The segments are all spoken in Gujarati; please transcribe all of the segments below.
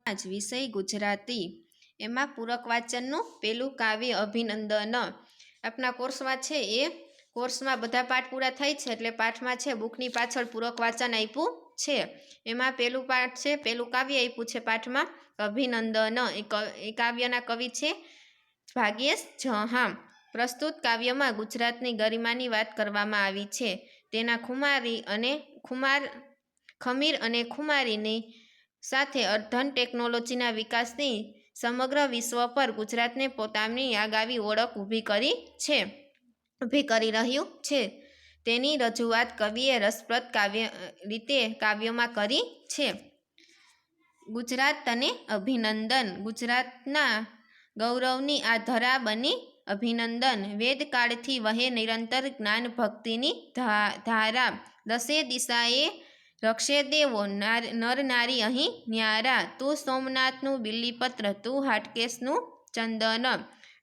आज विषय गुजराती एमां पूरक वाचनનું પેલું કાવ્ય અભિનંદન આપણા કોર્સમાં છે એ કોર્સમાં બધા પાઠ પૂરા થાય છે એટલે પાઠમાં છે બુકની પાછળ પૂરક વાચન આપ્યું છે। એમાં પેલું પાઠ છે પેલું કાવ્ય આપ્યું છે પાઠમાં અભિનંદન। એ કાવ્યના કવિ છે ભાગ્યેશ જહાં। પ્રસ્તુત કાવ્યમાં ગુજરાતની ગરિમાની વાત કરવામાં આવી છે। તેના ખમીર અને ખુમારીની સાથે ધન ટેકનોલોજીના વિકાસની સમગ્ર વિશ્વ પર ગુજરાતને પોતાની આગામી ઓળખ ઊભી કરી રહ્યું છે તેની રજૂઆત કવિએ રસપ્રદ રીતે કાવ્યમાં કરી છે। ગુજરાત તને અભિનંદન। ગુજરાતના ગૌરવની આ ધરા બની અભિનંદન। વેદકાળથી વહે નિરંતર જ્ઞાન ભક્તિની ધારા। દસે દિશાએ રક્ષે દેવો નર નારી અહીં ન્યારા। તું સોમનાથનું બિલ્લીપત્ર તું હાટકેશનું ચંદન।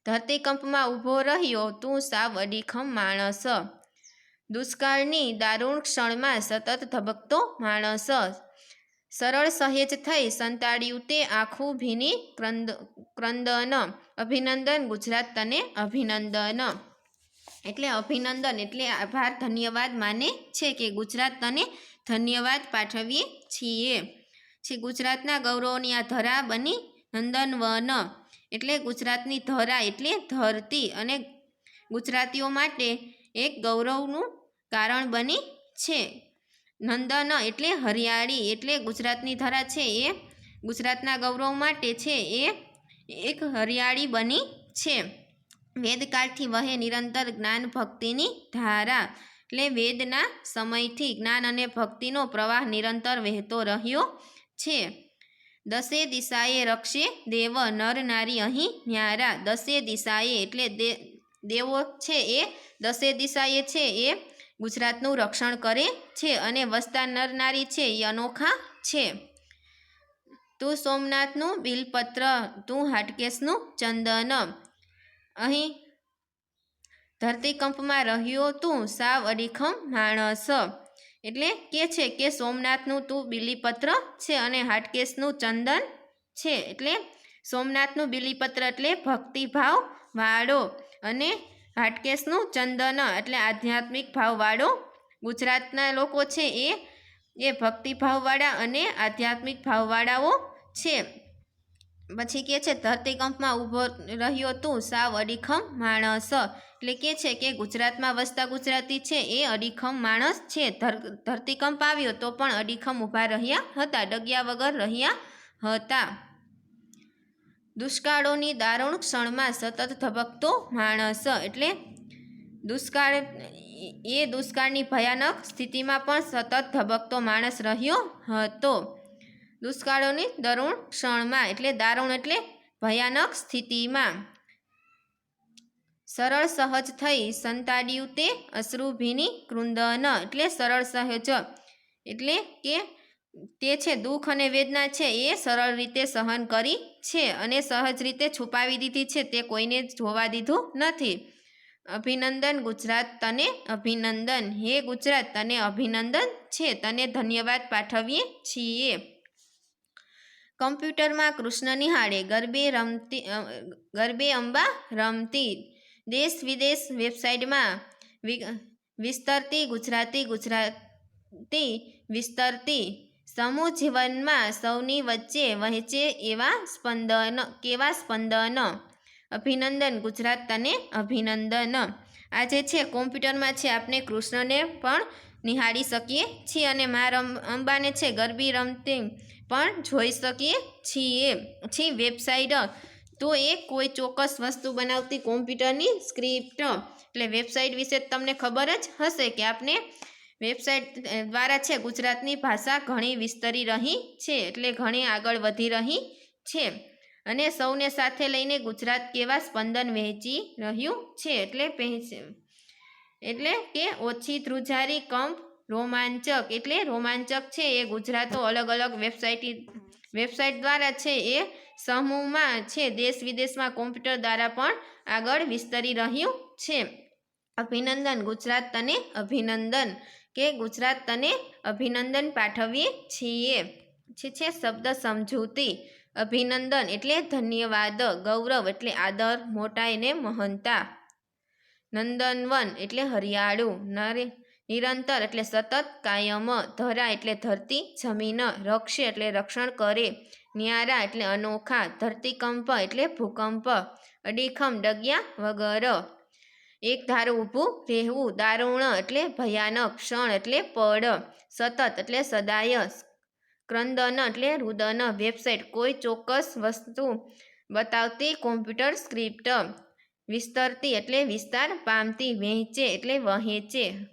ધરતીકંપમાં ઊભો રહ્યો તું સાવ અડીખમ માણસ। દુષ્કાળની દારૂણ ક્ષણમાં સતત ધબકતો માણસ। સરળ સહેજ થઈ સંતાડ્યું તે આખું ભીની ક્રંદન। અભિનંદન ગુજરાત તને અભિનંદન। એટલે અભિનંદન એટલે આભાર ધન્યવાદ માને છે કે ગુજરાત તને ધન્યવાદ પાઠવીએ છીએ। ગુજરાતના ગૌરવની આ ધરા બની નંદનવન એટલે ગુજરાતની ધરા એટલે ધરતી અને ગુજરાતીઓ માટે એક ગૌરવનું કારણ બની છે। નંદન એટલે હરિયાળી એટલે ગુજરાતની ધરા છે એ ગુજરાતના ગૌરવ માટે છે એ એક હરિયાળી બની છે। વેદકાળથી વહે નિરંતર જ્ઞાન ભક્તિની ધારા એટલે વેદના સમયથી જ્ઞાન અને ભક્તિનો પ્રવાહ નિરંતર વહેતો રહ્યો છે। દસે દિશાએ રક્ષે દેવ નર નારી અહીં ન્યારા। દસે દિશાએ એટલે દેવો છે એ દસે દિશાએ છે એ ગુજરાતનું રક્ષણ કરે છે અને વસતા નર નારી છે એ અનોખા છે। તું સોમનાથનું બિલપત્ર તું હાટકેશનું ચંદન। અહીં ધરતીકંપમાં રહ્યો તું સાવ અડીખમ માણસ એટલે કે છે કે સોમનાથનું તું બિલીપત્ર છે અને હાટકેશનું ચંદન છે। એટલે સોમનાથનું બિલીપત્ર એટલે ભક્તિભાવ વાળો અને હાટકેશનું ચંદન એટલે આધ્યાત્મિક ભાવવાળો। ગુજરાતના લોકો છે એ ભક્તિભાવવાળા અને આધ્યાત્મિક ભાવવાળાઓ છે। પછી કે છે ધરતીકંપમાં ઊભો રહ્યો તું સાવ અડીખમ માણસ એટલે કે છે કે ગુજરાતમાં વસતા ગુજરાતી છે એ અડીખમ માણસ છે। ધરતીકંપ આવ્યો તો પણ અડીખમ ઊભા રહ્યા હતા, ડગ્યા વગર રહ્યા હતા। દુષ્કાળોની દારૂણ ક્ષણમાં સતત ધબકતો માણસ એટલે દુષ્કાળની ભયાનક સ્થિતિમાં પણ સતત ધબકતો માણસ રહ્યો હતો। દુષ્કાળોની દારૂણ ક્ષણમાં એટલે દારૂણ એટલે ભયાનક સ્થિતિમાં। સરળ સહજ થઈ સંતાડ્યું તે અશ્રુભીની ક્રુંદન એટલે સરળ સહજ એટલે કે તે છે દુઃખ અને વેદના છે એ સરળ રીતે સહન કરી છે અને સહજ રીતે છુપાવી દીધી છે, તે કોઈને જોવા દીધું નથી। અભિનંદન ગુજરાત તને અભિનંદન। હે ગુજરાત તને અભિનંદન છે, તને ધન્યવાદ પાઠવીએ છીએ। કમ્પ્યુટરમાં કૃષ્ણ નિહાળે ગરબે અંબા રમતી। દેશ વિદેશ વેબસાઇટમાં વિસ્તરતી ગુજરાતી વિસ્તરતી। સમૂહ જીવનમાં સૌની વચ્ચે વહેંચે કેવા સ્પંદન। અભિનંદન ગુજરાત તને અભિનંદન। આજે છે કોમ્પ્યુટરમાં છે આપણે કૃષ્ણને પણ નિહાળી શકીએ છીએ અને મા અંબાને છે ગરબી રમતી પણ જોઈ શકીએ છીએ। વેબસાઇટ તો એ કોઈ ચોક્કસ વસ્તુ બનાવતી કોમ્પ્યુટરની સ્ક્રિપ્ટ એટલે વેબસાઇટ વિશે તમને ખબર જ હશે કે આપણે વેબસાઇટ દ્વારા છે ગુજરાતની ભાષા ઘણી વિસ્તરી રહી છે એટલે ઘણી આગળ વધી રહી છે અને સૌને સાથે લઈને ગુજરાત કેવા સ્પંદન વહેંચી રહ્યું છે એટલે કે ઓછી ધ્રુજારી કંપ રોમાંચક એટલે રોમાંચક છે એ ગુજરાતો અલગ અલગ વેબસાઇટ દ્વારા છે એ સમૂહમાં છે દેશ વિદેશમાં કોમ્પ્યુટર દ્વારા પણ આગળ વિસ્તરી રહ્યું છે। અભિનંદન ગુજરાત તને અભિનંદન કે ગુજરાત તને અભિનંદન પાઠવીએ છીએ। છે શબ્દ સમજૂતી। અભિનંદન એટલે ધન્યવાદ. ગૌરવ એટલે આદર, મોટાઈ ને મહાનતા. નંદનવન એટલે હરિયાળું. નિરંતર એટલે સતત, કાયમ. ધરા એટલે ધરતી, જમીન. રક્ષે એટલે રક્ષણ કરે. ન્યારા એટલે અનોખા. ધરતીકંપ એટલે ભૂકંપ. અડીખમ ડગ્યા વગર. એક ધારું ઊભું રહેવું. દારૂણ એટલે ભયાનક. ક્ષણ એટલે પળ. સતત એટલે સદાય. ક્રંદન એટલે રુદન. વેબસાઇટ કોઈ ચોક્કસ વસ્તુ બતાવતી કોમ્પ્યુટર સ્ક્રિપ્ટ. વિસ્તરતી એટલે વિસ્તાર પામતી. વહેંચે એટલે વહેંચે.